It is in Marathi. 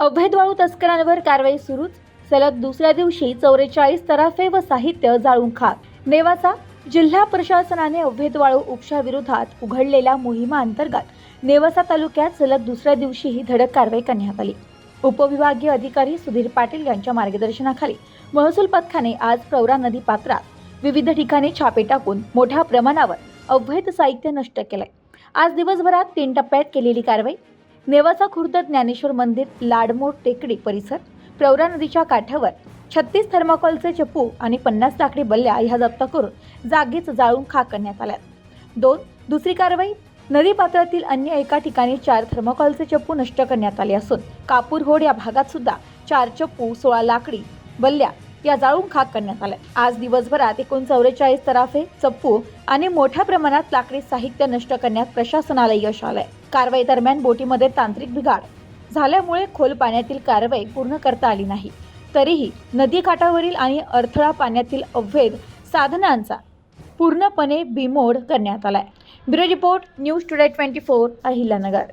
अवैध वाळू तस्करांवर कारवाई सुरूच. सलग दुसऱ्या दिवशी 44 तराफे व साहित्य जाळून खाक. नेवासा जिल्हा प्रशासनाने अवैध वाळू उपशाविरोधात उघडलेल्या मोहिमांतर्गत नेवासा तालुक्यात सलग दुसऱ्या दिवशीही धडक कारवाई करण्यात आली. उपविभागीय अधिकारी सुधीर पाटील यांच्या मार्गदर्शनाखाली महसूल पथकाने आज प्रवरा नदी पात्रात विविध ठिकाणी छापे टाकून मोठ्या प्रमाणावर अवैध साहित्य नष्ट केले. आज दिवसभरात 3 टप्प्यात केलेली कारवाई. नेवासा खुर्द ज्ञानेश्वर मंदिर, लाडमोड टेकडी परिसर, प्रवरा नदीच्या काठावर 36 थर्माकोलचे चप्पू आणि 50 लाकडी बल्ल्या ह्या जप्त करून जागीच जाळून खाक करण्यात आल्या. दुसरी कारवाई नदी पात्रातील अन्य एका ठिकाणी 4 थर्माकोलचे चप्पू नष्ट करण्यात आले असून कापूरहोड या भागात सुद्धा 4 चप्पू, 16 लाकडी बल्ल्या या जाळून खाक करण्यात आल्या. आज दिवसभरात एकूण 44 तराफे, चप्पू आणि मोठ्या प्रमाणात लाकडी साहित्य नष्ट करण्यात प्रशासनाला यश आलंय. कारवाई दरम्यान बोटीमध्ये तांत्रिक बिघाड झाल्यामुळे खोल पाण्यातील कारवाई पूर्ण करता आली नाही. तरीही नदी काठावरील आणि अडथळा पाण्यातील अवैध साधनांचा पूर्णपणे बिमोड करण्यात आलाय. Bureau report, news today 24, Ahilyanagar.